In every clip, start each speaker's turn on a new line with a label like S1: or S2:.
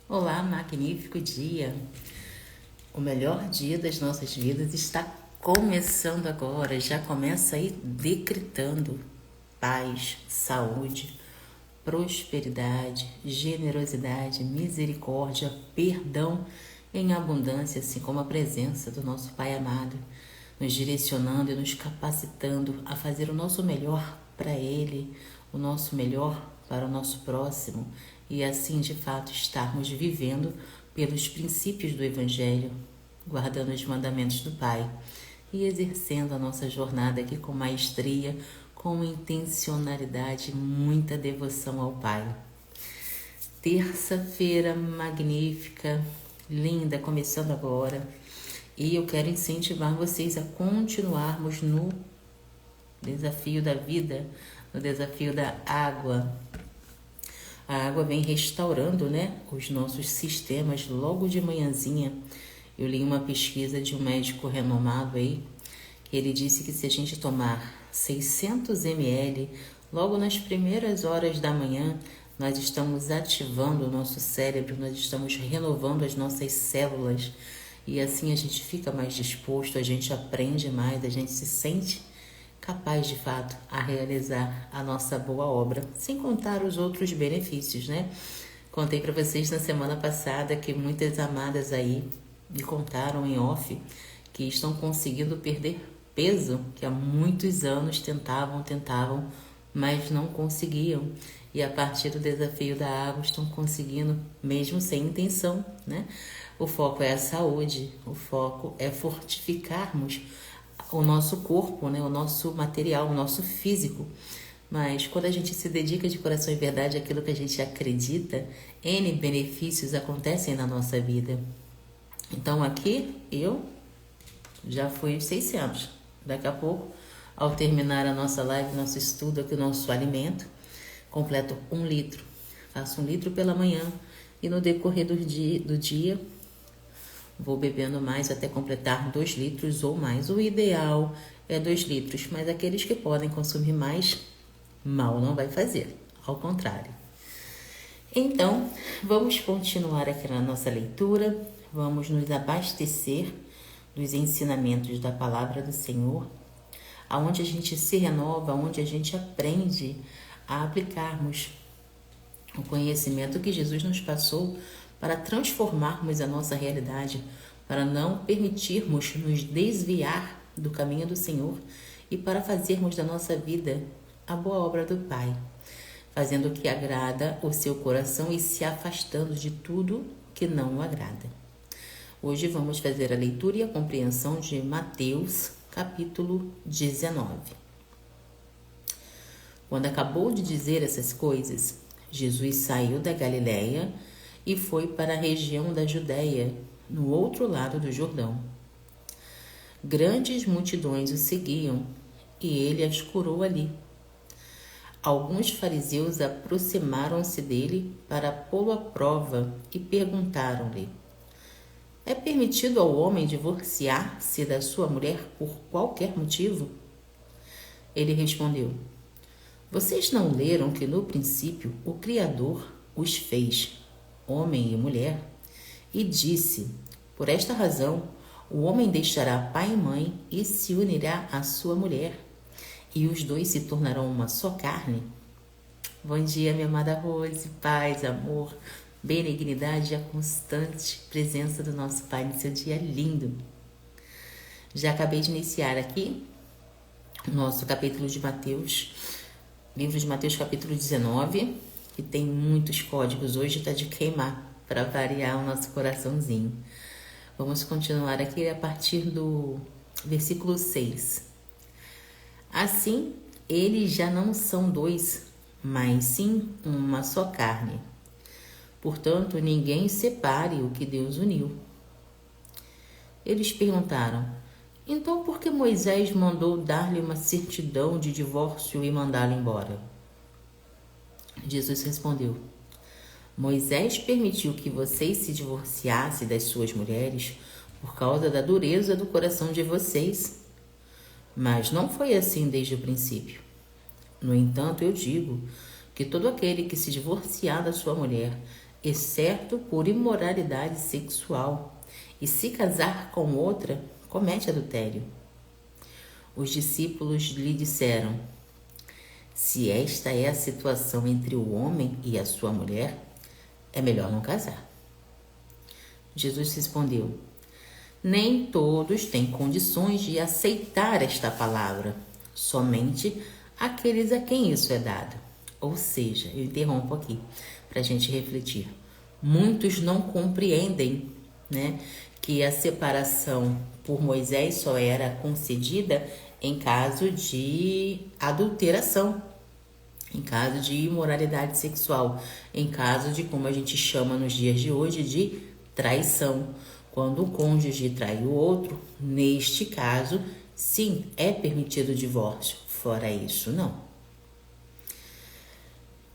S1: Olá, magnífico dia! O melhor dia das nossas vidas está começando agora. Já começa aí decretando paz, saúde, prosperidade, generosidade, misericórdia, perdão em abundância, assim como a presença do nosso Pai amado, nos direcionando e nos capacitando a fazer o nosso melhor para Ele, o nosso melhor para o nosso próximo e assim de fato estarmos vivendo pelos princípios do Evangelho, guardando os mandamentos do Pai e exercendo a nossa jornada aqui com maestria, com intencionalidade e muita devoção ao Pai. Terça-feira magnífica, linda, começando agora. E eu quero incentivar vocês a continuarmos no desafio da vida, no desafio da água. A água vem restaurando, os nossos sistemas logo de manhãzinha. Eu li uma pesquisa de um médico renomado aí, que ele disse que se a gente tomar 600 ml logo nas primeiras horas da manhã, nós estamos ativando o nosso cérebro, nós estamos renovando as nossas células e assim a gente fica mais disposto, a gente aprende mais, a gente se sente capaz de fato a realizar a nossa boa obra, sem contar os outros benefícios, Contei para vocês na semana passada que muitas amadas aí me contaram em off que estão conseguindo perder peso, que há muitos anos tentavam, mas não conseguiam. E a partir do desafio da água estão conseguindo, mesmo sem intenção, O foco é a saúde, o foco é fortificarmos o nosso corpo, o nosso material, o nosso físico. Mas quando a gente se dedica de coração e verdade àquilo que a gente acredita, N benefícios acontecem na nossa vida. Então aqui eu já fui 600. Daqui a pouco, ao terminar a nossa live, nosso estudo aqui, o nosso alimento, completo 1 litro. Faço 1 litro pela manhã e no decorrer do dia vou bebendo mais até completar 2 litros ou mais. O ideal é 2 litros, mas aqueles que podem consumir mais, mal não vai fazer, ao contrário. Então, vamos continuar aqui na nossa leitura, vamos nos abastecer dos ensinamentos da palavra do Senhor, aonde a gente se renova, onde a gente aprende a aplicarmos o conhecimento que Jesus nos passou para transformarmos a nossa realidade, para não permitirmos nos desviar do caminho do Senhor e para fazermos da nossa vida a boa obra do Pai, fazendo o que agrada o seu coração e se afastando de tudo que não o agrada. Hoje vamos fazer a leitura e a compreensão de Mateus, capítulo 19. Quando acabou de dizer essas coisas, Jesus saiu da Galileia e foi para a região da Judéia, no outro lado do Jordão. Grandes multidões o seguiam e ele as curou ali. Alguns fariseus aproximaram-se dele para pô-lo à prova e perguntaram-lhe: é permitido ao homem divorciar-se da sua mulher por qualquer motivo? Ele respondeu: vocês não leram que no princípio o Criador os fez, homem e mulher, e disse: por esta razão o homem deixará pai e mãe e se unirá à sua mulher, e os dois se tornarão uma só carne? Bom dia, minha amada Rose, paz, amor, benignidade e a constante presença do nosso Pai no seu dia lindo. Já acabei de iniciar aqui o nosso capítulo de Mateus, livro de Mateus capítulo 19, que tem muitos códigos. Hoje está de queimar, para variar o nosso coraçãozinho. Vamos continuar aqui a partir do versículo 6. Assim, eles já não são dois, mas sim uma só carne. Portanto, ninguém separe o que Deus uniu. Eles perguntaram: então por que Moisés mandou dar-lhe uma certidão de divórcio e mandá-lo embora? Jesus respondeu: Moisés permitiu que vocês se divorciassem das suas mulheres por causa da dureza do coração de vocês. Mas não foi assim desde o princípio. No entanto, eu digo que todo aquele que se divorciar da sua mulher exceto por imoralidade sexual, e se casar com outra, comete adultério. Os discípulos lhe disseram: se esta é a situação entre o homem e a sua mulher, é melhor não casar. Jesus respondeu: nem todos têm condições de aceitar esta palavra, somente aqueles a quem isso é dado. Ou seja, eu interrompo aqui para a gente refletir. Muitos não compreendem, né, que a separação por Moisés só era concedida em caso de adulteração, em caso de imoralidade sexual, em caso de, como a gente chama nos dias de hoje, de traição. Quando o cônjuge trai o outro, neste caso, sim, é permitido o divórcio. Fora isso, não.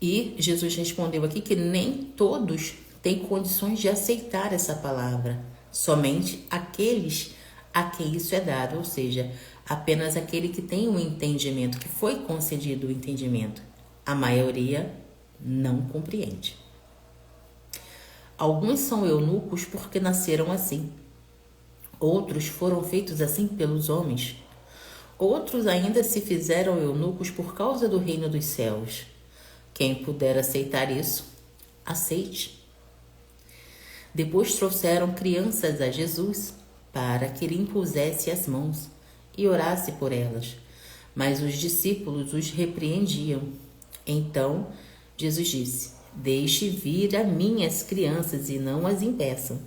S1: E Jesus respondeu aqui que nem todos têm condições de aceitar essa palavra, somente aqueles a quem isso é dado, ou seja, apenas aquele que tem um entendimento, que foi concedido o entendimento. A maioria não compreende. Alguns são eunucos porque nasceram assim. Outros foram feitos assim pelos homens. Outros ainda se fizeram eunucos por causa do reino dos céus. Quem puder aceitar isso, aceite. Depois trouxeram crianças a Jesus para que lhe impusesse as mãos e orasse por elas. Mas os discípulos os repreendiam. Então Jesus disse: deixe vir a mim as crianças e não as impeçam,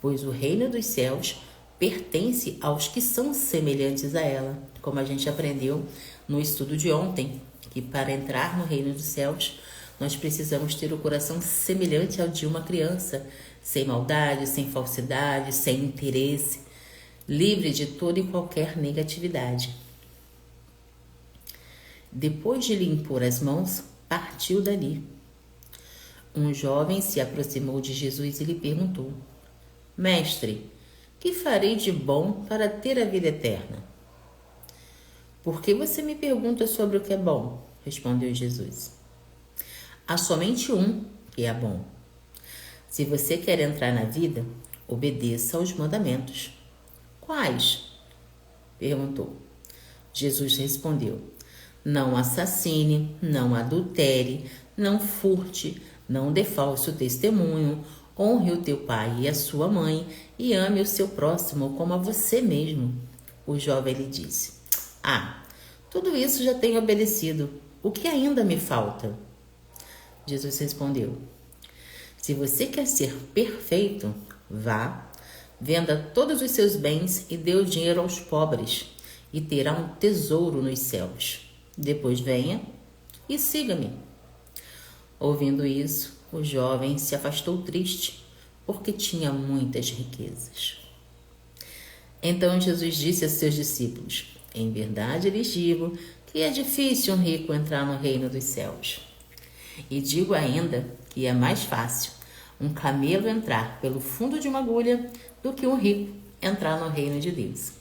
S1: pois o reino dos céus pertence aos que são semelhantes a ela. Como a gente aprendeu no estudo de ontem, que para entrar no reino dos céus, nós precisamos ter o coração semelhante ao de uma criança, sem maldade, sem falsidade, sem interesse, livre de toda e qualquer negatividade. Depois de lhe impor as mãos, partiu dali. Um jovem se aproximou de Jesus e lhe perguntou: Mestre, que farei de bom para ter a vida eterna? Por que você me pergunta sobre o que é bom? Respondeu Jesus. Há somente um que é bom. Se você quer entrar na vida, obedeça aos mandamentos. Quais? Perguntou. Jesus respondeu: não assassine, não adultere, não furte, não dê falso testemunho, honre o teu pai e a sua mãe e ame o seu próximo como a você mesmo. O jovem lhe disse: tudo isso já tenho obedecido. O que ainda me falta? Jesus respondeu: se você quer ser perfeito, vá, venda todos os seus bens e dê o dinheiro aos pobres, e terá um tesouro nos céus. Depois venha e siga-me. Ouvindo isso, o jovem se afastou triste, porque tinha muitas riquezas. Então Jesus disse a seus discípulos: em verdade lhes digo que é difícil um rico entrar no reino dos céus. E digo ainda que é mais fácil um camelo entrar pelo fundo de uma agulha do que um rico entrar no reino de Deus.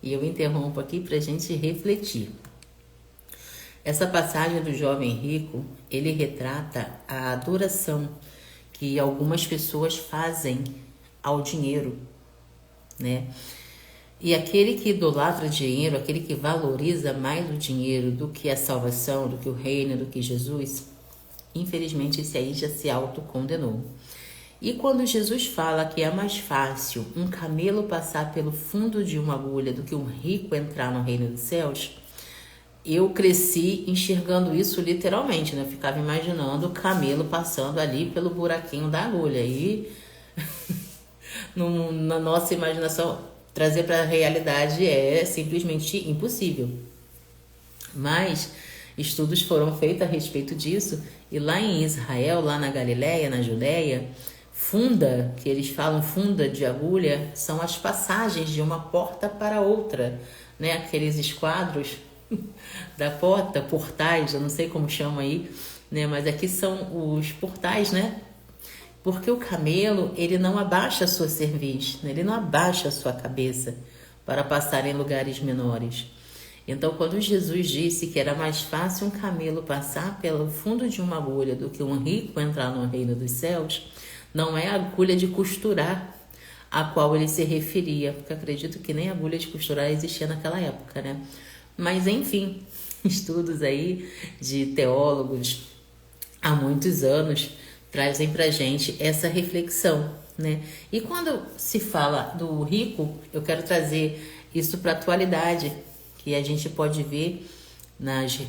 S1: E eu interrompo aqui para a gente refletir. Essa passagem do jovem rico, ele retrata a adoração que algumas pessoas fazem ao dinheiro, né? E aquele que idolatra o dinheiro, aquele que valoriza mais o dinheiro do que a salvação, do que o reino, do que Jesus, infelizmente esse aí já se autocondenou. E quando Jesus fala que é mais fácil um camelo passar pelo fundo de uma agulha do que um rico entrar no reino dos céus, eu cresci enxergando isso literalmente, né? Eu ficava imaginando o camelo passando ali pelo buraquinho da agulha. E na nossa imaginação, trazer para a realidade é simplesmente impossível. Mas estudos foram feitos a respeito disso, e lá em Israel, lá na Galileia, na Judeia, funda, que eles falam funda de agulha, são as passagens de uma porta para outra, né? Aqueles esquadros da porta, portais, eu não sei como chama aí, né? Mas aqui são os portais, né? Porque o camelo, ele não abaixa a sua cerviz, né? Ele não abaixa a sua cabeça para passar em lugares menores. Então, quando Jesus disse que era mais fácil um camelo passar pelo fundo de uma agulha do que um rico entrar no reino dos céus, não é a agulha de costurar a qual ele se referia, porque acredito que nem agulha de costurar existia naquela época, né? Mas, enfim, estudos aí de teólogos há muitos anos trazem pra gente essa reflexão, né? E quando se fala do rico, eu quero trazer isso para a atualidade, que a gente pode ver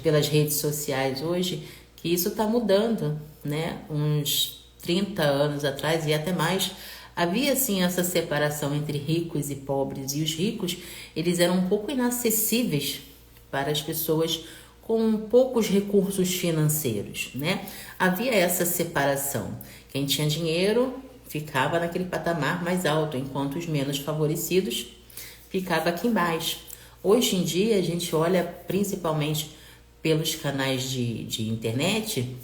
S1: pelas redes sociais hoje, que isso está mudando, né? Uns 30 anos atrás e até mais, havia assim essa separação entre ricos e pobres, e os ricos, eles eram um pouco inacessíveis para as pessoas com poucos recursos financeiros, né? Havia essa separação. Quem tinha dinheiro ficava naquele patamar mais alto, enquanto os menos favorecidos ficava aqui embaixo. Hoje em dia, a gente olha principalmente pelos canais de internet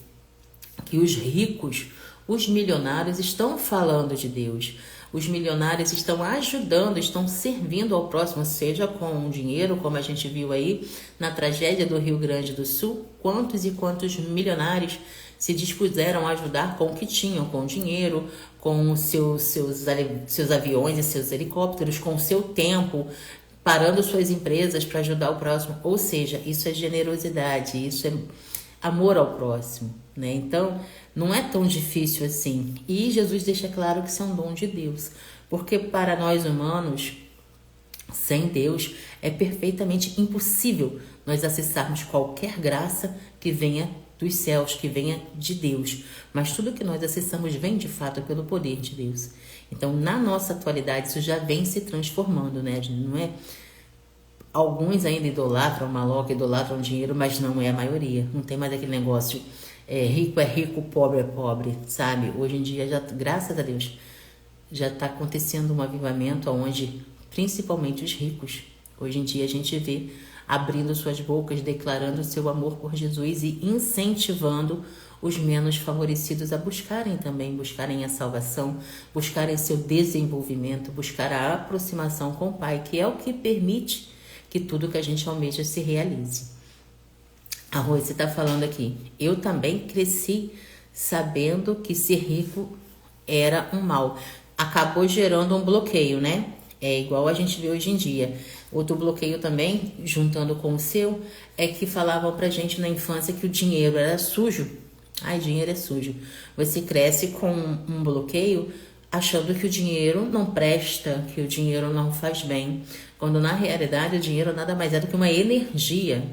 S1: que os ricos, os milionários estão falando de Deus. Os milionários estão ajudando, estão servindo ao próximo, seja com dinheiro, como a gente viu aí na tragédia do Rio Grande do Sul. Quantos e quantos milionários se dispuseram a ajudar com o que tinham, com dinheiro, com seus aviões e seus helicópteros, com o seu tempo, parando suas empresas para ajudar o próximo. Ou seja, isso é generosidade, isso é amor ao próximo, né? Então, não é tão difícil assim. E Jesus deixa claro que isso é um dom de Deus, porque para nós humanos, sem Deus, é perfeitamente impossível nós acessarmos qualquer graça que venha dos céus, que venha de Deus. Mas tudo que nós acessamos vem de fato pelo poder de Deus. Então, na nossa atualidade, isso já vem se transformando, né? Não é? Alguns ainda idolatram maloca, idolatram dinheiro, mas não é a maioria. Não tem mais aquele negócio rico é rico, pobre é pobre, sabe? Hoje em dia, já, graças a Deus, já está acontecendo um avivamento onde, principalmente os ricos, hoje em dia a gente vê abrindo suas bocas, declarando seu amor por Jesus e incentivando os menos favorecidos a buscarem a salvação, buscarem seu desenvolvimento, buscar a aproximação com o Pai, que é o que permite que tudo que a gente almeja se realize. A Rose está falando aqui, eu também cresci sabendo que ser rico era um mal. Acabou gerando um bloqueio, né? É igual a gente vê hoje em dia. Outro bloqueio também, juntando com o seu, é que falavam pra gente na infância que o dinheiro era sujo. Ai, dinheiro é sujo. Você cresce com um bloqueio achando que o dinheiro não presta, que o dinheiro não faz bem. Quando na realidade o dinheiro nada mais é do que uma energia.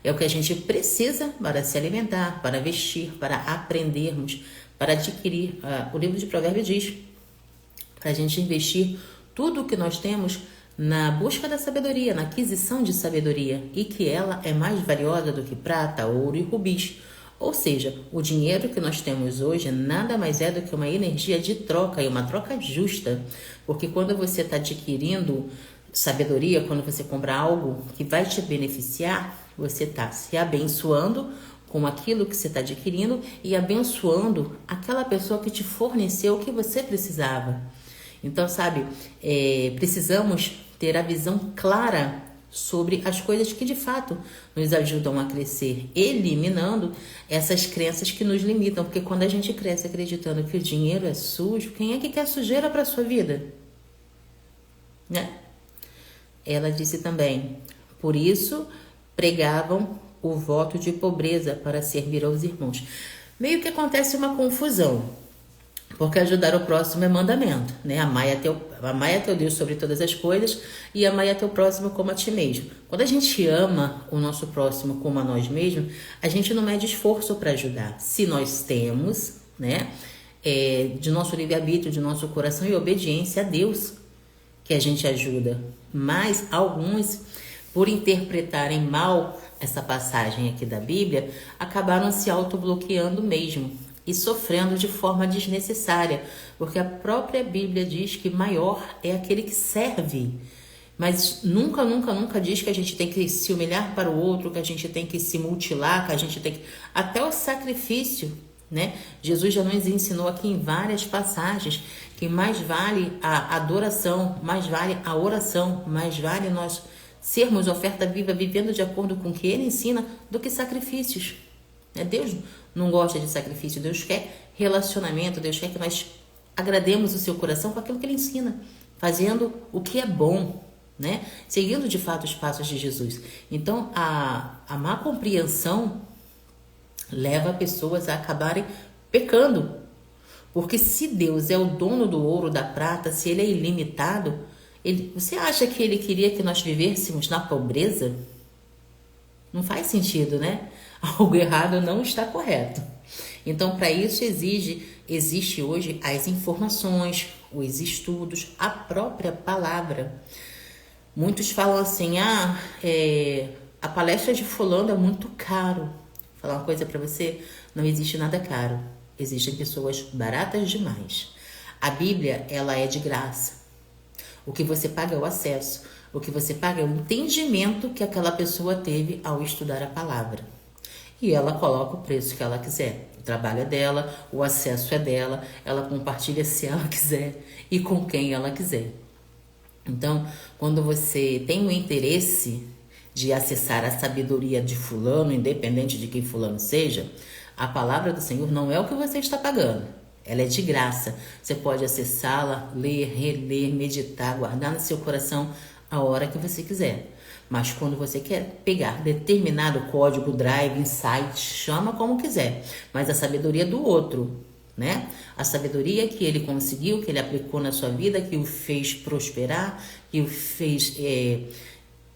S1: É o que a gente precisa para se alimentar, para vestir, para aprendermos, para adquirir. O livro de Provérbios diz para a gente investir tudo o que nós temos na busca da sabedoria, na aquisição de sabedoria, e que ela é mais valiosa do que prata, ouro e rubis. Ou seja, o dinheiro que nós temos hoje nada mais é do que uma energia de troca, e uma troca justa, porque quando você está adquirindo sabedoria, quando você compra algo que vai te beneficiar, você está se abençoando com aquilo que você está adquirindo e abençoando aquela pessoa que te forneceu o que você precisava. Então, sabe, precisamos ter a visão clara sobre as coisas que de fato nos ajudam a crescer, eliminando essas crenças que nos limitam, porque quando a gente cresce acreditando que o dinheiro é sujo, quem é que quer sujeira para a sua vida? Né? Ela disse também, por isso pregavam o voto de pobreza para servir aos irmãos. Meio que acontece uma confusão, porque ajudar o próximo é mandamento, né? Amai a teu Deus sobre todas as coisas e amai a teu próximo como a ti mesmo. Quando a gente ama o nosso próximo como a nós mesmos, a gente não mede esforço para ajudar. Se nós temos, né, de nosso livre-arbítrio, de nosso coração e obediência a Deus, que a gente ajuda. Mas alguns, por interpretarem mal essa passagem aqui da Bíblia, acabaram se autobloqueando mesmo e sofrendo de forma desnecessária, porque a própria Bíblia diz que maior é aquele que serve, mas nunca diz que a gente tem que se humilhar para o outro, que a gente tem que se mutilar, que a gente tem que... Até o sacrifício, né? Jesus já nos ensinou aqui em várias passagens que mais vale a adoração, mais vale a oração, mais vale nós sermos oferta viva, vivendo de acordo com o que Ele ensina, do que sacrifícios. Deus não gosta de sacrifício, Deus quer relacionamento, Deus quer que nós agrademos o seu coração com aquilo que Ele ensina, fazendo o que é bom, né? Seguindo de fato os passos de Jesus. Então, a má compreensão leva pessoas a acabarem pecando. Porque se Deus é o dono do ouro, da prata, se Ele é ilimitado, você acha que Ele queria que nós vivêssemos na pobreza? Não faz sentido, né? Algo errado não está correto. Então, para isso existe hoje as informações, os estudos, a própria palavra. Muitos falam assim, a palestra de fulano é muito caro. Vou falar uma coisa para você, não existe nada caro. Existem pessoas baratas demais. A Bíblia, ela é de graça. O que você paga é o acesso. O que você paga é o entendimento que aquela pessoa teve ao estudar a palavra. E ela coloca o preço que ela quiser. O trabalho é dela, o acesso é dela, ela compartilha se ela quiser e com quem ela quiser. Então, quando você tem o interesse de acessar a sabedoria de fulano, independente de quem fulano seja, a palavra do Senhor não é o que você está pagando. Ela é de graça. Você pode acessá-la, ler, reler, meditar, guardar no seu coração a hora que você quiser. Mas quando você quer pegar determinado código, drive, insight, chama como quiser. Mas a sabedoria do outro, né? A sabedoria que ele conseguiu, que ele aplicou na sua vida, que o fez prosperar, que o fez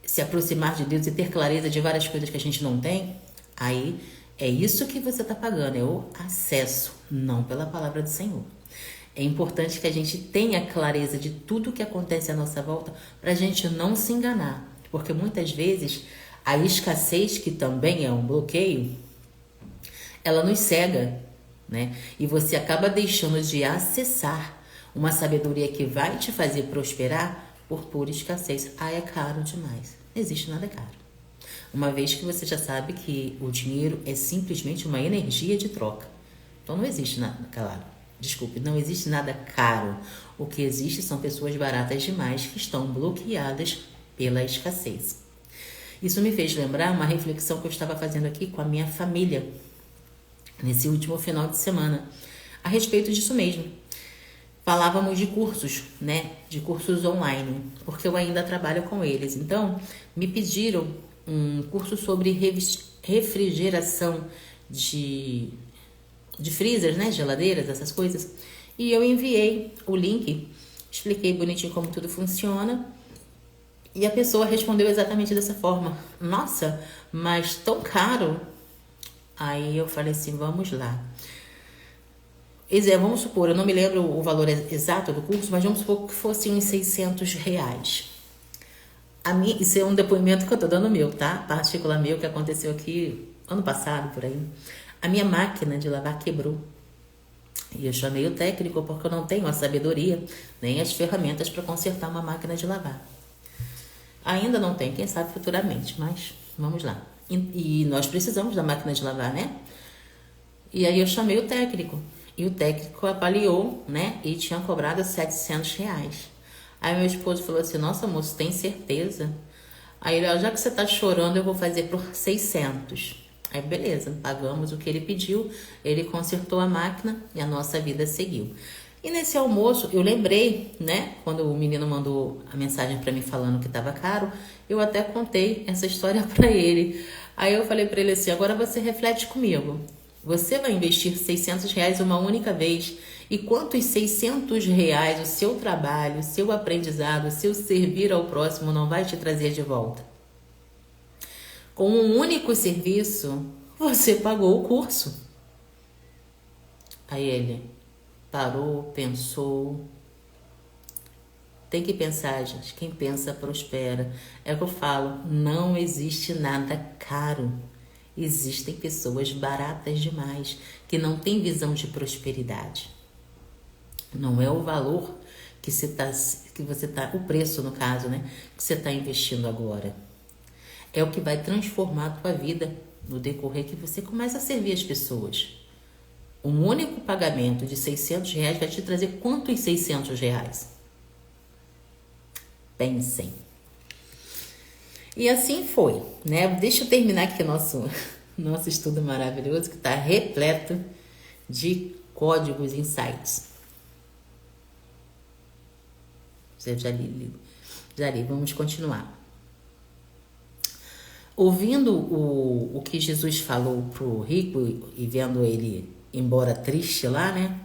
S1: se aproximar de Deus e ter clareza de várias coisas que a gente não tem, aí é isso que você está pagando, é o acesso, não pela palavra do Senhor. É importante que a gente tenha clareza de tudo que acontece à nossa volta para a gente não se enganar. Porque muitas vezes a escassez, que também é um bloqueio, ela nos cega, né? E você acaba deixando de acessar uma sabedoria que vai te fazer prosperar por pura escassez. É caro demais. Não existe nada caro. Uma vez que você já sabe que o dinheiro é simplesmente uma energia de troca. Então não existe nada, claro. Desculpe, não existe nada caro. O que existe são pessoas baratas demais que estão bloqueadas pela escassez. Isso me fez lembrar uma reflexão que eu estava fazendo aqui com a minha família nesse último final de semana, a respeito disso mesmo. Falávamos de cursos, né? De cursos online, porque eu ainda trabalho com eles. Então, me pediram um curso sobre refrigeração de freezers, né? Geladeiras, essas coisas. E eu enviei o link, expliquei bonitinho como tudo funciona. E a pessoa respondeu exatamente dessa forma. Nossa, mas tão caro. Aí eu falei assim, vamos lá. Vamos supor, eu não me lembro o valor exato do curso, mas vamos supor que fosse uns R$600. Isso é um depoimento que eu tô dando meu, tá? Particular meu, que aconteceu aqui ano passado, por aí. A minha máquina de lavar quebrou. E eu chamei o técnico porque eu não tenho a sabedoria, nem as ferramentas para consertar uma máquina de lavar. Ainda não tem, quem sabe futuramente, mas vamos lá. E nós precisamos da máquina de lavar, né? E aí eu chamei o técnico. E o técnico avaliou, né? E tinha cobrado R$700. Aí meu esposo falou assim, nossa, moço, tem certeza? Aí ele, já que você tá chorando, eu vou fazer por 600. Aí beleza, pagamos o que ele pediu, ele consertou a máquina e a nossa vida seguiu. E nesse almoço, eu lembrei, né, quando o menino mandou a mensagem para mim falando que estava caro, eu até contei essa história para ele. Aí eu falei para ele assim, agora você reflete comigo. Você vai investir R$600 uma única vez e quantos R$600 o seu trabalho, o seu aprendizado, o seu servir ao próximo não vai te trazer de volta? Com um único serviço, você pagou o curso. Aí ele parou, pensou. Tem que pensar, gente. Quem pensa, prospera. É o que eu falo, não existe nada caro. Existem pessoas baratas demais, que não têm visão de prosperidade. Não é o valor que você tá, o preço no caso, né, que você está investindo agora. É o que vai transformar a tua vida no decorrer que você começa a servir as pessoas. Um único pagamento de R$600 vai te trazer quantos R$600? Pensem. E assim foi, né? Deixa eu terminar aqui nosso estudo maravilhoso, que está repleto de códigos insights. Eu já li. Vamos continuar. Ouvindo o que Jesus falou pro rico e vendo ele embora triste lá, né?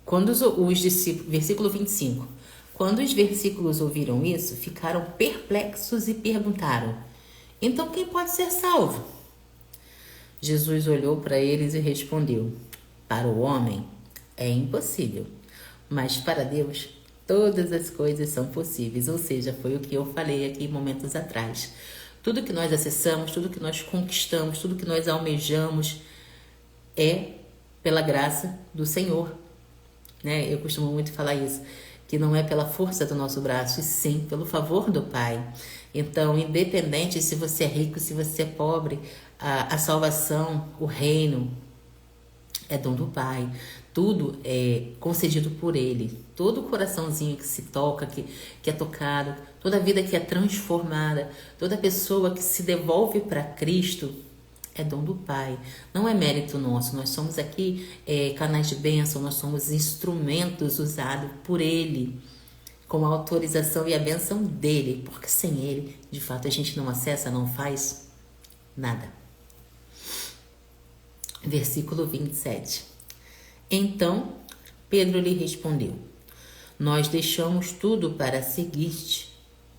S1: Quando os discípulos, versículo 25, quando os versículos ouviram isso, ficaram perplexos e perguntaram: então quem pode ser salvo? Jesus olhou para eles e respondeu: para o homem é impossível, mas para Deus todas as coisas são possíveis. Ou seja, foi o que eu falei aqui momentos atrás. Tudo que nós acessamos, tudo que nós conquistamos, tudo que nós almejamos é pela graça do Senhor, né? Eu costumo muito falar isso, que não é pela força do nosso braço, e sim pelo favor do Pai. Então, independente se você é rico, se você é pobre, a salvação, o reino é dom do Pai. Tudo é concedido por Ele. Todo coraçãozinho que se toca, que é tocado, toda vida que é transformada, toda pessoa que se devolve para Cristo é dom do Pai. Não é mérito nosso. Nós somos aqui canais de bênção, nós somos instrumentos usados por Ele, com a autorização e a bênção dEle, porque sem Ele, de fato, a gente não acessa, não faz nada. Versículo 27. Então Pedro lhe respondeu: nós deixamos tudo para seguir-te.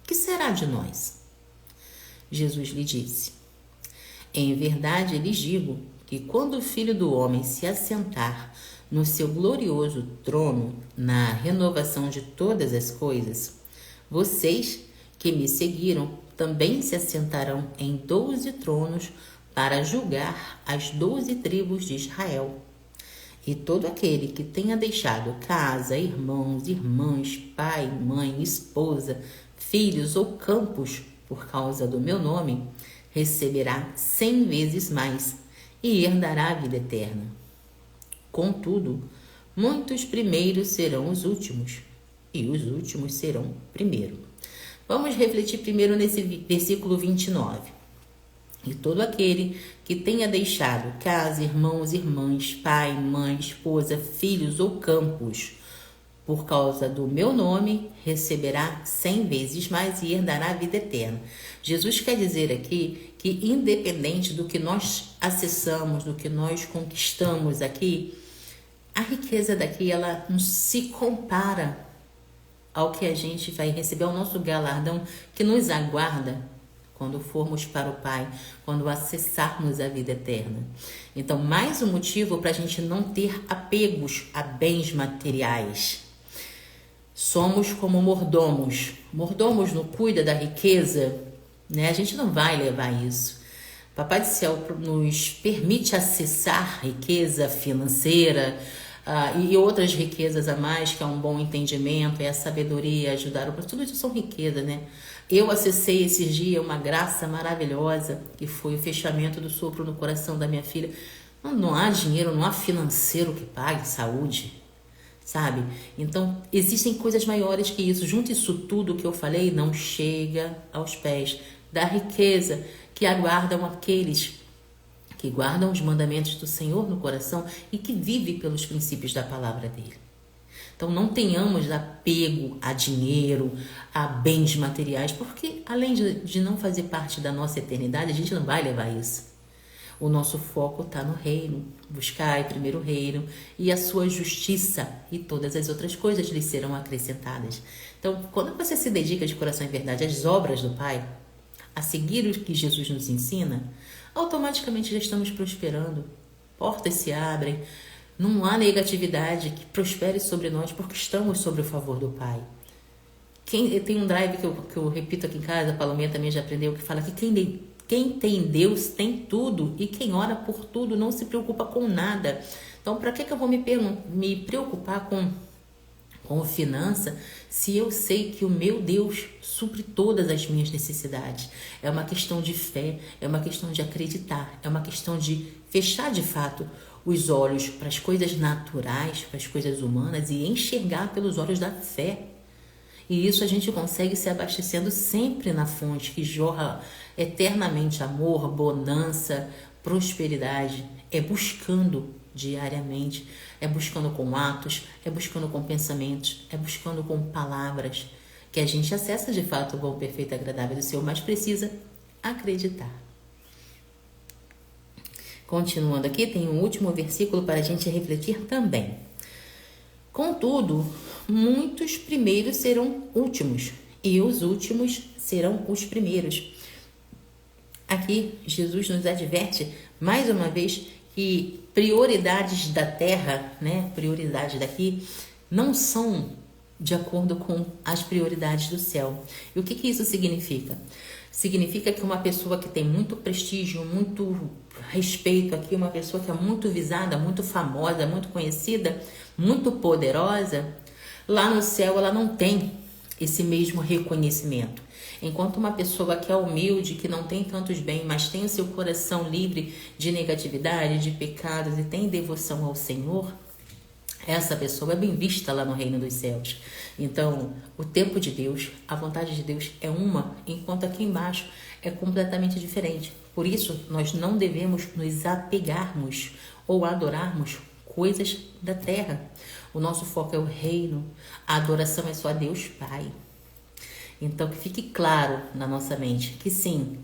S1: Que será de nós? Jesus lhe disse: em verdade lhes digo que quando o Filho do Homem se assentar no seu glorioso trono, na renovação de todas as coisas, vocês que me seguiram também se assentarão em 12 tronos para julgar as 12 tribos de Israel. E todo aquele que tenha deixado casa, irmãos, irmãs, pai, mãe, esposa, filhos ou campos por causa do meu nome, receberá 100 vezes mais e herdará a vida eterna. Contudo, muitos primeiros serão os últimos, e os últimos serão primeiro. Vamos refletir primeiro nesse versículo 29. E todo aquele que tenha deixado casa, irmãos, irmãs, pai, mãe, esposa, filhos ou campos, por causa do meu nome, receberá 100 vezes mais e herdará a vida eterna. Jesus quer dizer aqui que, independente do que nós acessamos, do que nós conquistamos aqui, a riqueza daqui, ela não se compara ao que a gente vai receber, ao nosso galardão que nos aguarda quando formos para o Pai, quando acessarmos a vida eterna. Então, mais um motivo para a gente não ter apegos a bens materiais. Somos como mordomos. Mordomos não cuida da riqueza, né? A gente não vai levar isso. Papai do Céu nos permite acessar riqueza financeira e outras riquezas a mais, que é um bom entendimento, é a sabedoria, ajudar o próximo. Tudo isso são riquezas, né? Eu acessei esses dias uma graça maravilhosa, que foi o fechamento do sopro no coração da minha filha. Não há dinheiro, não há financeiro que pague saúde, sabe? Então, existem coisas maiores que isso. Junto isso tudo que eu falei, não chega aos pés da riqueza que aguardam aqueles que guardam os mandamentos do Senhor no coração e que vivem pelos princípios da palavra dele. Então, não tenhamos apego a dinheiro, a bens materiais, porque além de não fazer parte da nossa eternidade, a gente não vai levar isso. O nosso foco está no reino. Buscai primeiro o reino e a sua justiça, e todas as outras coisas lhe serão acrescentadas. Então, quando você se dedica de coração e verdade às obras do Pai, a seguir o que Jesus nos ensina, automaticamente já estamos prosperando. Portas se abrem. Não há negatividade que prospere sobre nós porque estamos sobre o favor do Pai. Tem um drive que eu repito aqui em casa, a Palominha também já aprendeu, que fala que quem tem Deus tem tudo, e quem ora por tudo não se preocupa com nada. Então, para que eu vou me preocupar com finança se eu sei que o meu Deus supre todas as minhas necessidades? É uma questão de fé, é uma questão de acreditar, é uma questão de fechar de fato os olhos para as coisas naturais, para as coisas humanas e enxergar pelos olhos da fé. E isso a gente consegue se abastecendo sempre na fonte que jorra eternamente amor, bonança, prosperidade. É buscando diariamente, é buscando com atos, é buscando com pensamentos, é buscando com palavras, que a gente acessa de fato o bom, perfeito e agradável do Senhor, mas precisa acreditar. Continuando aqui, tem um último versículo para a gente refletir também. Contudo, muitos primeiros serão últimos, e os últimos serão os primeiros. Aqui, Jesus nos adverte, mais uma vez, que prioridades da terra, né, prioridades daqui, não são de acordo com as prioridades do céu. E o que isso significa? Significa que uma pessoa que tem muito prestígio, muito respeito aqui, uma pessoa que é muito visada, muito famosa, muito conhecida, muito poderosa, lá no céu ela não tem esse mesmo reconhecimento. Enquanto uma pessoa que é humilde, que não tem tantos bens, mas tem o seu coração livre de negatividade, de pecados e tem devoção ao Senhor, essa pessoa é bem vista lá no reino dos céus. Então, o tempo de Deus, a vontade de Deus é uma, enquanto aqui embaixo é completamente diferente. Por isso, nós não devemos nos apegarmos ou adorarmos coisas da terra. O nosso foco é o reino, a adoração é só a Deus Pai. Então, que fique claro na nossa mente que sim,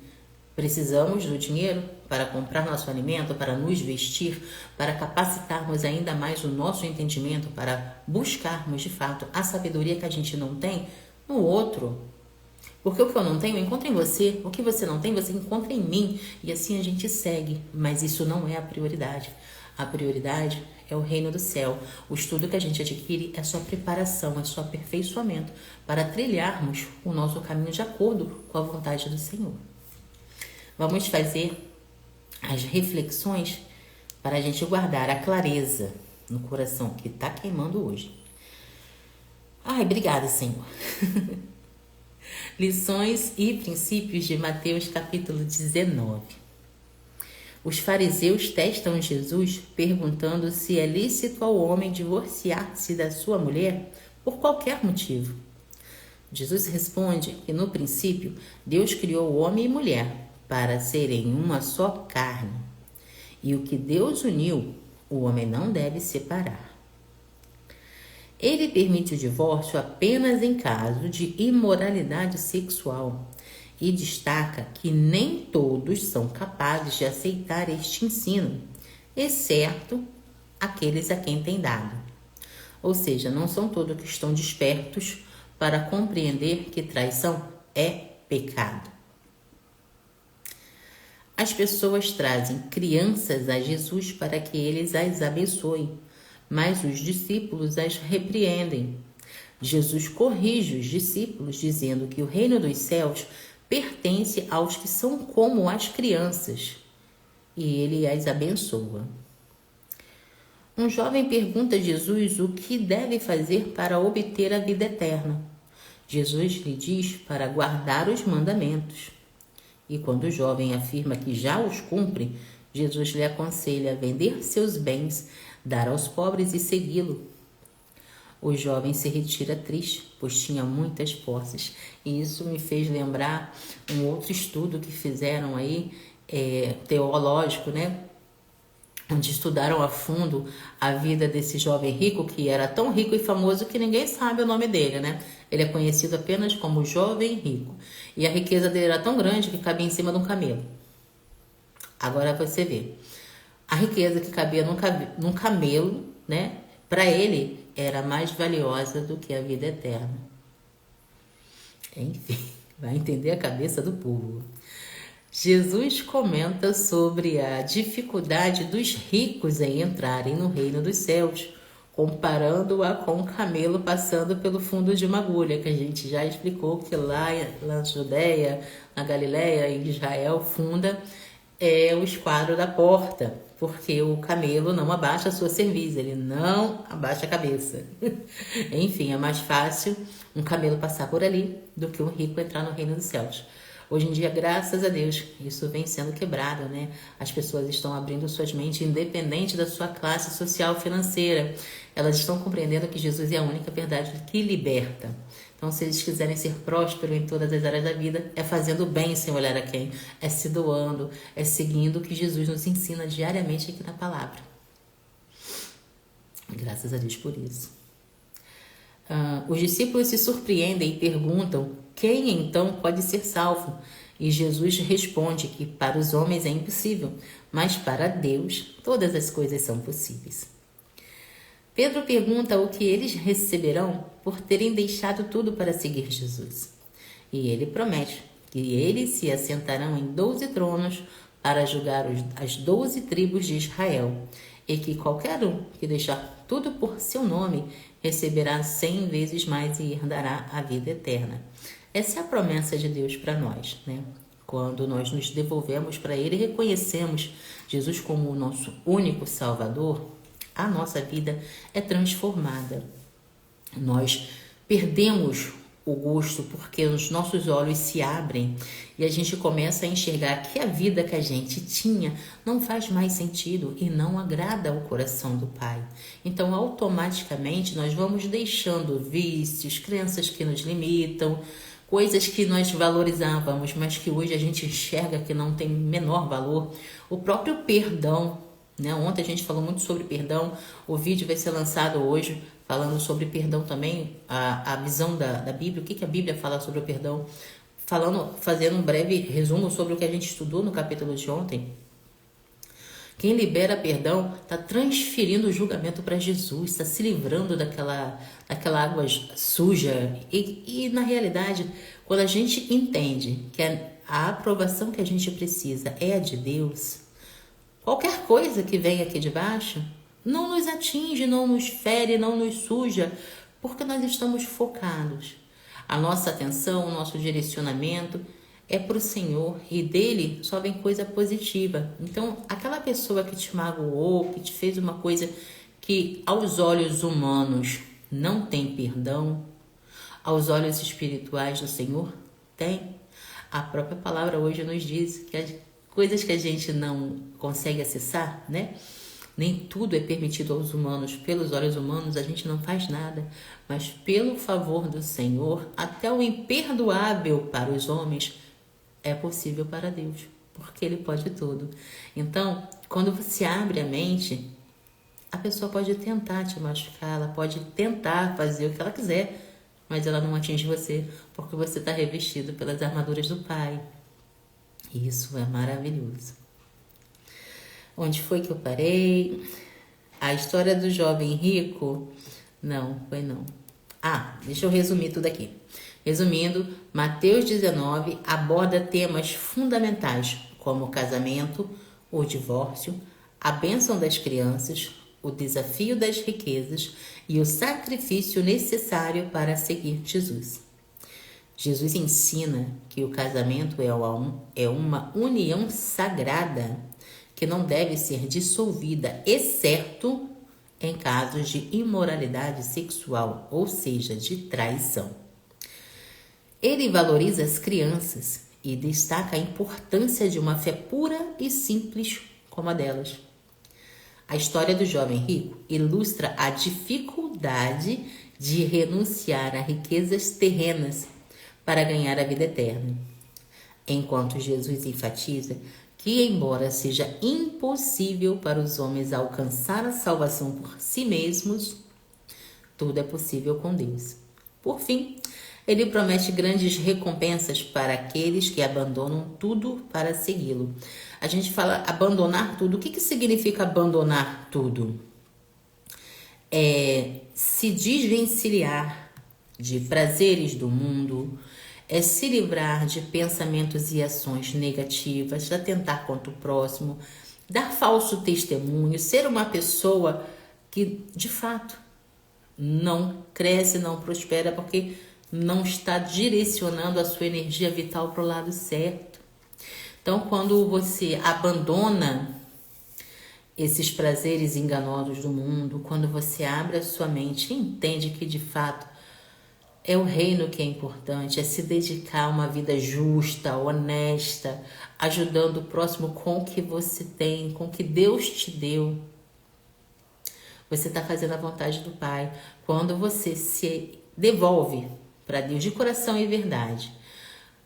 S1: precisamos do dinheiro para comprar nosso alimento, para nos vestir, para capacitarmos ainda mais o nosso entendimento, para buscarmos de fato a sabedoria que a gente não tem no outro. Porque o que eu não tenho, eu encontro em você. O que você não tem, você encontra em mim. E assim a gente segue. Mas isso não é a prioridade. A prioridade é o reino do céu. O estudo que a gente adquire é só preparação, é só aperfeiçoamento para trilharmos o nosso caminho de acordo com a vontade do Senhor. Vamos fazer as reflexões para a gente guardar a clareza no coração que está queimando hoje. Ai, obrigada, Senhor. Lições e princípios de Mateus capítulo 19. Os fariseus testam Jesus perguntando se é lícito ao homem divorciar-se da sua mulher por qualquer motivo. Jesus responde que no princípio Deus criou o homem e mulher para serem uma só carne. E o que Deus uniu, o homem não deve separar. Ele permite o divórcio apenas em caso de imoralidade sexual e destaca que nem todos são capazes de aceitar este ensino, exceto aqueles a quem tem dado. Ou seja, não são todos que estão despertos para compreender que traição é pecado. As pessoas trazem crianças a Jesus para que eles as abençoem, mas os discípulos as repreendem. Jesus corrige os discípulos, dizendo que o reino dos céus pertence aos que são como as crianças, e ele as abençoa. Um jovem pergunta a Jesus o que deve fazer para obter a vida eterna. Jesus lhe diz para guardar os mandamentos. E quando o jovem afirma que já os cumpre, Jesus lhe aconselha a vender seus bens, dar aos pobres e segui-lo. O jovem se retira triste, pois tinha muitas posses. E isso me fez lembrar um outro estudo que fizeram aí, teológico, né? Onde estudaram a fundo a vida desse jovem rico, que era tão rico e famoso que ninguém sabe o nome dele, né? Ele é conhecido apenas como jovem rico. E a riqueza dele era tão grande que cabia em cima de um camelo. Agora você vê. A riqueza que cabia num camelo, né? Para ele, era mais valiosa do que a vida eterna. Enfim, vai entender a cabeça do povo. Jesus comenta sobre a dificuldade dos ricos em entrarem no reino dos céus, comparando-a com um camelo passando pelo fundo de uma agulha, que a gente já explicou que lá na Judeia, na Galileia, em Israel, funda é o esquadro da porta, porque o camelo não abaixa a sua cerviz, ele não abaixa a cabeça. Enfim, é mais fácil um camelo passar por ali do que um rico entrar no reino dos céus. Hoje em dia, graças a Deus, isso vem sendo quebrado, né? As pessoas estão abrindo suas mentes independente da sua classe social financeira. Elas estão compreendendo que Jesus é a única verdade que liberta. Então, se eles quiserem ser prósperos em todas as áreas da vida, é fazendo bem sem olhar a quem, é se doando, é seguindo o que Jesus nos ensina diariamente aqui na palavra. Graças a Deus por isso. Os discípulos se surpreendem e perguntam quem então pode ser salvo. E Jesus responde que para os homens é impossível, mas para Deus todas as coisas são possíveis. Pedro pergunta o que eles receberão por terem deixado tudo para seguir Jesus. E ele promete que eles se assentarão em 12 tronos para julgar as 12 tribos de Israel, e que qualquer um que deixar tudo por seu nome receberá 100 vezes mais e herdará a vida eterna. Essa é a promessa de Deus para nós, né? Quando nós nos devolvemos para Ele e reconhecemos Jesus como o nosso único Salvador, a nossa vida é transformada. Nós perdemos o gosto porque os nossos olhos se abrem e a gente começa a enxergar que a vida que a gente tinha não faz mais sentido e não agrada ao coração do Pai. Então, automaticamente, nós vamos deixando vícios, crenças que nos limitam, coisas que nós valorizávamos, mas que hoje a gente enxerga que não tem menor valor. O próprio perdão, né? Ontem a gente falou muito sobre perdão, o vídeo vai ser lançado hoje falando sobre perdão também, a visão da Bíblia, o que a Bíblia fala sobre o perdão, fazendo um breve resumo sobre o que a gente estudou no capítulo de ontem. Quem libera perdão está transferindo o julgamento para Jesus, está se livrando daquela água suja. E na realidade, quando a gente entende que a aprovação que a gente precisa é a de Deus, qualquer coisa que vem aqui de baixo não nos atinge, não nos fere, não nos suja, porque nós estamos focados. A nossa atenção, o nosso direcionamento é para o Senhor e dele só vem coisa positiva. Então, aquela pessoa que te magoou, que te fez uma coisa que aos olhos humanos não tem perdão, aos olhos espirituais do Senhor tem. A própria palavra hoje nos diz que as coisas que a gente não consegue acessar, né? Nem tudo é permitido aos humanos. Pelos olhos humanos a gente não faz nada, mas pelo favor do Senhor, até o imperdoável para os homens é possível para Deus, porque Ele pode tudo. Então, quando você abre a mente, a pessoa pode tentar te machucar, ela pode tentar fazer o que ela quiser, mas ela não atinge você, porque você está revestido pelas armaduras do Pai. E isso é maravilhoso. Onde foi que eu parei? A história do jovem rico? Não, foi não. Deixa eu resumir tudo aqui. Resumindo, Mateus 19 aborda temas fundamentais como o casamento, o divórcio, a bênção das crianças, o desafio das riquezas e o sacrifício necessário para seguir Jesus. Jesus ensina que o casamento é uma união sagrada que não deve ser dissolvida, exceto em casos de imoralidade sexual, ou seja, de traição. Ele valoriza as crianças e destaca a importância de uma fé pura e simples como a delas. A história do jovem rico ilustra a dificuldade de renunciar a riquezas terrenas para ganhar a vida eterna, enquanto Jesus enfatiza que, embora seja impossível para os homens alcançar a salvação por si mesmos, tudo é possível com Deus. Por fim, ele promete grandes recompensas para aqueles que abandonam tudo para segui-lo. A gente fala abandonar tudo. O que significa abandonar tudo? É se desvencilhar de prazeres do mundo, é se livrar de pensamentos e ações negativas, atentar contra o próximo, dar falso testemunho, ser uma pessoa que, de fato, não cresce, não prospera, porque não está direcionando a sua energia vital para o lado certo. Então, quando você abandona esses prazeres enganosos do mundo, quando você abre a sua mente e entende que, de fato, é o reino que é importante, é se dedicar a uma vida justa, honesta, ajudando o próximo com o que você tem, com o que Deus te deu. Você está fazendo a vontade do Pai. Quando você se devolve para Deus de coração e verdade,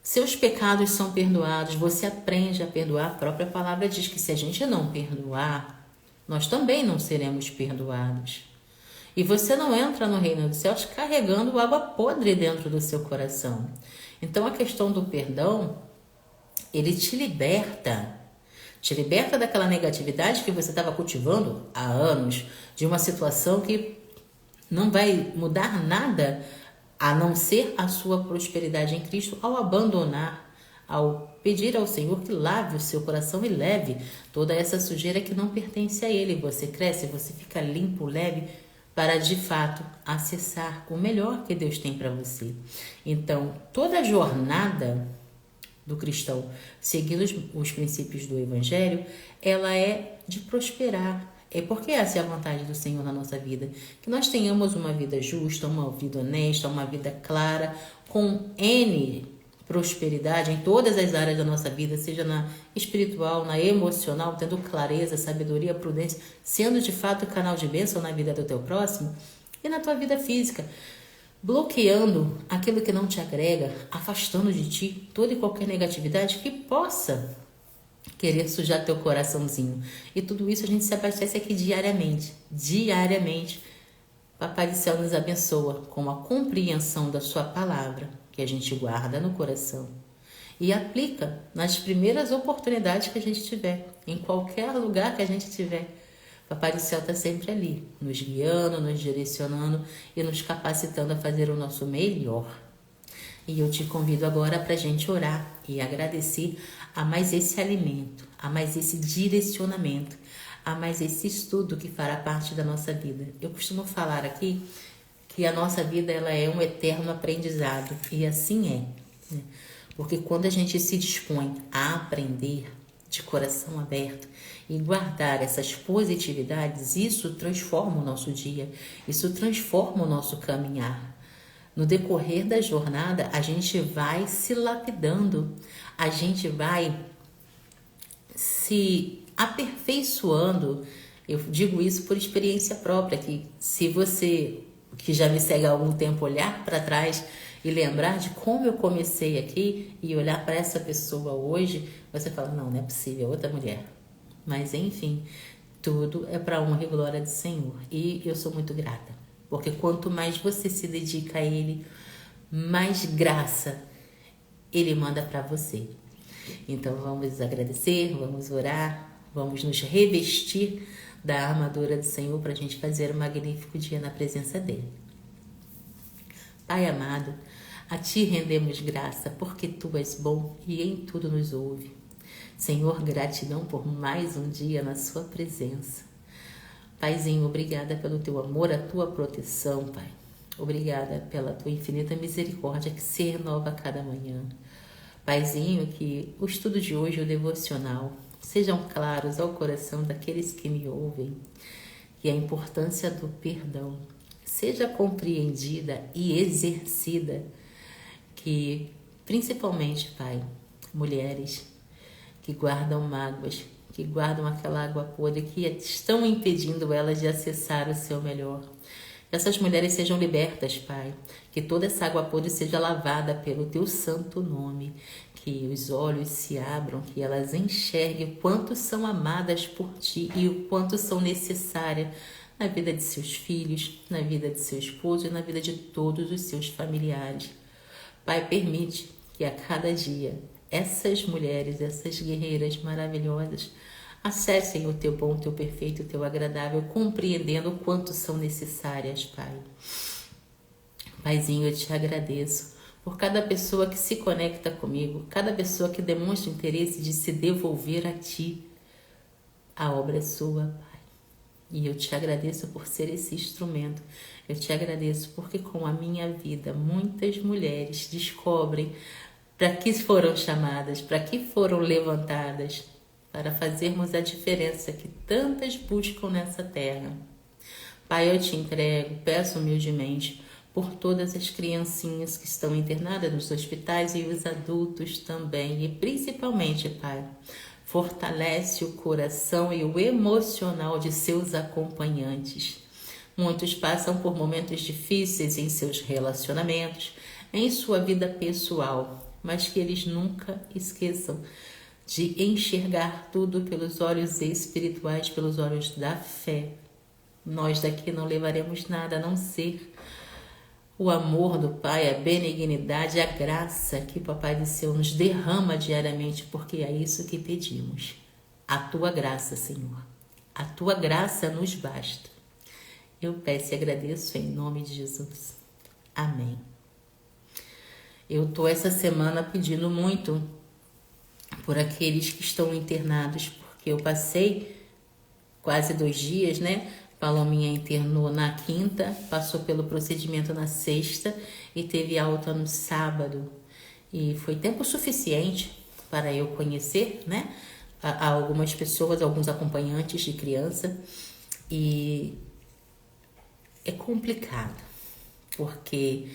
S1: seus pecados são perdoados, você aprende a perdoar. A própria palavra diz que se a gente não perdoar, nós também não seremos perdoados. E você não entra no reino dos céus carregando água podre dentro do seu coração. Então a questão do perdão, ele te liberta daquela negatividade que você estava cultivando há anos, de uma situação que não vai mudar nada a não ser a sua prosperidade em Cristo ao abandonar, ao pedir ao Senhor que lave o seu coração e leve toda essa sujeira que não pertence a Ele. Você cresce, você fica limpo, leve, para de fato acessar o melhor que Deus tem para você. Então, toda a jornada do cristão, seguindo os princípios do Evangelho, ela é de prosperar. É porque essa é a vontade do Senhor na nossa vida. Que nós tenhamos uma vida justa, uma vida honesta, uma vida clara, com N prosperidade em todas as áreas da nossa vida, seja na espiritual, na emocional, tendo clareza, sabedoria, prudência, sendo de fato canal de bênção na vida do teu próximo e na tua vida física, bloqueando aquilo que não te agrega, afastando de ti toda e qualquer negatividade que possa querer sujar teu coraçãozinho. E tudo isso a gente se abastece aqui diariamente. Papai do céu nos abençoa com a compreensão da sua palavra, que a gente guarda no coração e aplica nas primeiras oportunidades que a gente tiver, em qualquer lugar que a gente tiver. Papai do céu está sempre ali, nos guiando, nos direcionando e nos capacitando a fazer o nosso melhor. E eu te convido agora para a gente orar e agradecer a mais esse alimento, a mais esse direcionamento, a mais esse estudo que fará parte da nossa vida. Eu costumo falar aqui que a nossa vida ela é um eterno aprendizado, e assim é, né? Porque quando a gente se dispõe a aprender de coração aberto e guardar essas positividades, isso transforma o nosso dia, isso transforma o nosso caminhar. No decorrer da jornada, a gente vai se lapidando, a gente vai se aperfeiçoando. Eu digo isso por experiência própria, que se você que já me segue há algum tempo olhar para trás e lembrar de como eu comecei aqui e olhar para essa pessoa hoje, você fala, não é possível, é outra mulher. Mas enfim, tudo é para a honra e glória do Senhor. E eu sou muito grata, porque quanto mais você se dedica a Ele, mais graça Ele manda para você. Então vamos agradecer, vamos orar, vamos nos revestir da armadura do Senhor para a gente fazer um magnífico dia na presença dEle. Pai amado, a Ti rendemos graça, porque Tu és bom e em tudo nos ouve. Senhor, gratidão por mais um dia na Sua presença. Paizinho, obrigada pelo Teu amor, a Tua proteção, Pai. Obrigada pela Tua infinita misericórdia que se renova a cada manhã. Paizinho, que o estudo de hoje, o devocional, sejam claros ao coração daqueles que me ouvem, que a importância do perdão seja compreendida e exercida, que principalmente, Pai, mulheres que guardam mágoas, que guardam aquela água podre que estão impedindo elas de acessar o seu melhor. Que essas mulheres sejam libertas, Pai, que toda essa água podre seja lavada pelo Teu santo nome, que os olhos se abram, que elas enxerguem o quanto são amadas por Ti e o quanto são necessárias na vida de seus filhos, na vida de seu esposo e na vida de todos os seus familiares. Pai, permite que a cada dia essas mulheres, essas guerreiras maravilhosas, acessem o Teu bom, o Teu perfeito, o Teu agradável, compreendendo o quanto são necessárias, Pai. Paizinho, eu Te agradeço por cada pessoa que se conecta comigo, cada pessoa que demonstra interesse de se devolver a Ti. A obra é Sua, Pai. E eu Te agradeço por ser esse instrumento. Eu Te agradeço porque com a minha vida muitas mulheres descobrem para que foram chamadas, para que foram levantadas, para fazermos a diferença que tantas buscam nessa terra. Pai, eu Te entrego, peço humildemente por todas as criancinhas que estão internadas nos hospitais e os adultos também. E principalmente, Pai, fortalece o coração e o emocional de seus acompanhantes. Muitos passam por momentos difíceis em seus relacionamentos, em sua vida pessoal, mas que eles nunca esqueçam de enxergar tudo pelos olhos espirituais, pelos olhos da fé. Nós daqui não levaremos nada a não ser o amor do Pai, a benignidade, a graça que o Papai do Céu nos derrama diariamente, porque é isso que pedimos. A Tua graça, Senhor. A Tua graça nos basta. Eu peço e agradeço em nome de Jesus. Amém. Eu estou essa semana pedindo muito por aqueles que estão internados, porque eu passei quase 2 dias, né? Palominha internou na quinta, passou pelo procedimento na sexta e teve alta no sábado. E foi tempo suficiente para eu conhecer, né? Algumas pessoas, alguns acompanhantes de criança. E é complicado, porque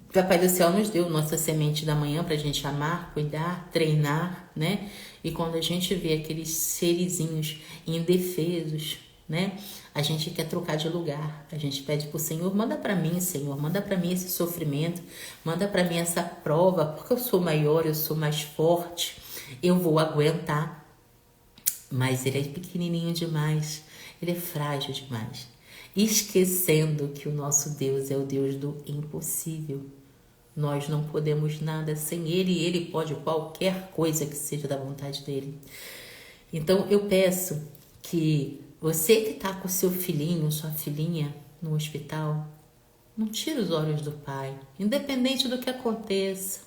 S1: o Papai do Céu nos deu nossa semente da manhã para a gente amar, cuidar, treinar, né? E quando a gente vê aqueles serizinhos indefesos, né? A gente quer trocar de lugar. A gente pede pro Senhor, manda para mim, Senhor, manda para mim esse sofrimento, manda para mim essa prova, porque eu sou maior, eu sou mais forte, eu vou aguentar. Mas ele é pequenininho demais, ele é frágil demais. Esquecendo que o nosso Deus é o Deus do impossível. Nós não podemos nada sem Ele e Ele pode qualquer coisa que seja da vontade dEle. Então eu peço que você que está com seu filhinho, sua filhinha no hospital, não tire os olhos do Pai, independente do que aconteça,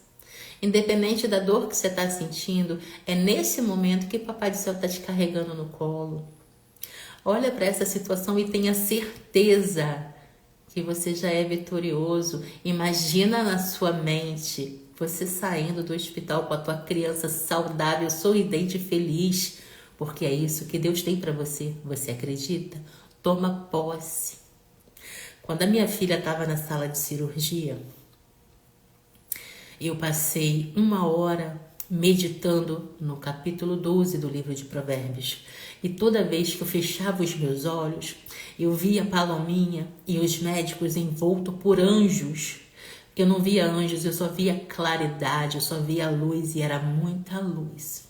S1: independente da dor que você está sentindo, é nesse momento que o Papai do Céu está te carregando no colo. Olha para essa situação e tenha certeza que você já é vitorioso. Imagina na sua mente você saindo do hospital com a tua criança saudável, sorridente e feliz, porque é isso que Deus tem para você. Você acredita? Toma posse. Quando a minha filha estava na sala de cirurgia, eu passei 1 hora meditando no capítulo 12 do livro de Provérbios. E toda vez que eu fechava os meus olhos, eu via Palominha e os médicos envoltos por anjos. Eu não via anjos, eu só via claridade, eu só via luz e era muita luz.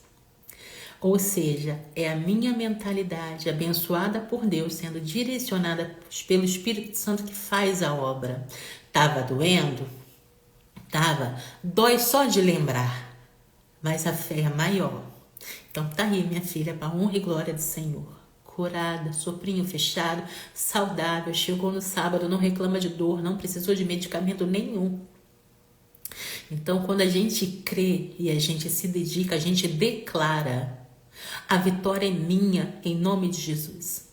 S1: Ou seja, é a minha mentalidade abençoada por Deus, sendo direcionada pelo Espírito Santo que faz a obra. Tava doendo? Tava. Dói só de lembrar, mas a fé é maior. Então tá aí, minha filha, para honra e glória do Senhor. Curada, soprinho fechado, saudável, chegou no sábado, não reclama de dor, não precisou de medicamento nenhum. Então, quando a gente crê e a gente se dedica, a gente declara: a vitória é minha, em nome de Jesus.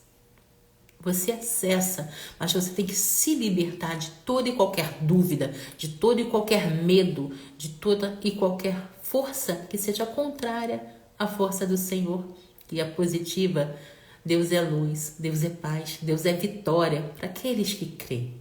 S1: Você acessa, mas você tem que se libertar de toda e qualquer dúvida, de todo e qualquer medo, de toda e qualquer força que seja contrária à força do Senhor. E a positiva: Deus é luz, Deus é paz, Deus é vitória para aqueles que creem.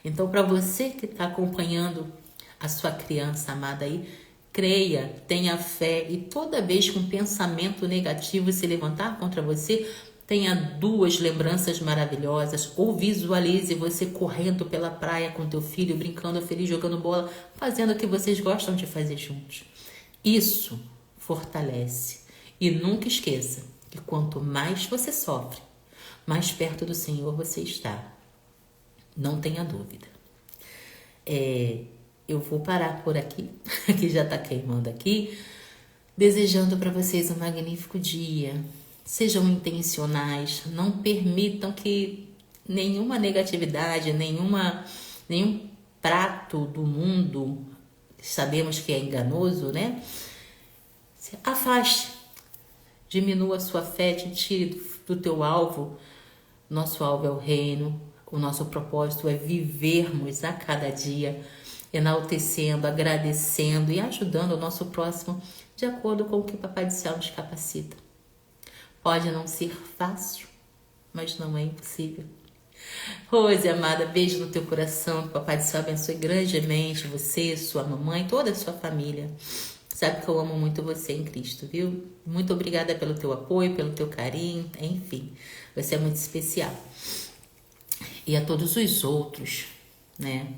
S1: Então, para você que está acompanhando a sua criança amada aí, creia, tenha fé e toda vez que um pensamento negativo se levantar contra você, tenha 2 lembranças maravilhosas, ou visualize você correndo pela praia com teu filho, brincando feliz, jogando bola, fazendo o que vocês gostam de fazer juntos. Isso fortalece. E nunca esqueça que quanto mais você sofre, mais perto do Senhor você está. Não tenha dúvida. Eu vou parar por aqui, que já está queimando aqui, desejando para vocês um magnífico dia. Sejam intencionais, não permitam que nenhuma negatividade, nenhum prato do mundo, sabemos que é enganoso, né? Se afaste, diminua a sua fé, te tire do teu alvo. Nosso alvo é o reino, o nosso propósito é vivermos a cada dia, enaltecendo, agradecendo e ajudando o nosso próximo de acordo com o que o Papai do Céu nos capacita. Pode não ser fácil, mas não é impossível. Rose, amada, beijo no teu coração, que o Papai do Céu abençoe grandemente você, sua mamãe, toda a sua família. Sabe que eu amo muito você em Cristo, viu? Muito obrigada pelo teu apoio, pelo teu carinho, enfim, você é muito especial. E a todos os outros, né,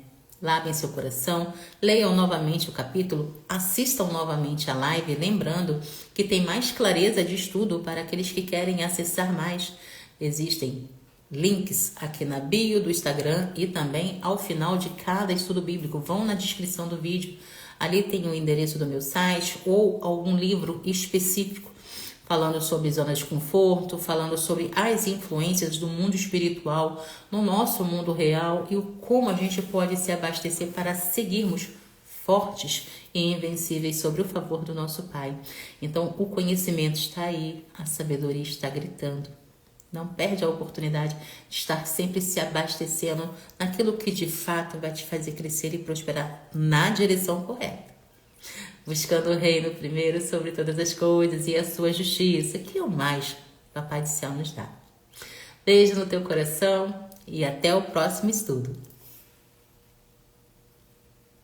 S1: lavem seu coração, leiam novamente o capítulo, assistam novamente a live, lembrando que tem mais clareza de estudo para aqueles que querem acessar mais. Existem links aqui na bio do Instagram e também ao final de cada estudo bíblico. Vão na descrição do vídeo. Ali tem o endereço do meu site ou algum livro específico falando sobre zonas de conforto, falando sobre as influências do mundo espiritual no nosso mundo real e o como a gente pode se abastecer para seguirmos fortes e invencíveis sobre o favor do nosso Pai. Então, o conhecimento está aí, a sabedoria está gritando. Não perde a oportunidade de estar sempre se abastecendo naquilo que de fato vai te fazer crescer e prosperar na direção correta. Buscando o reino primeiro sobre todas as coisas e a sua justiça, que é o mais Papai do Céu nos dá. Beijo no teu coração e até o próximo estudo.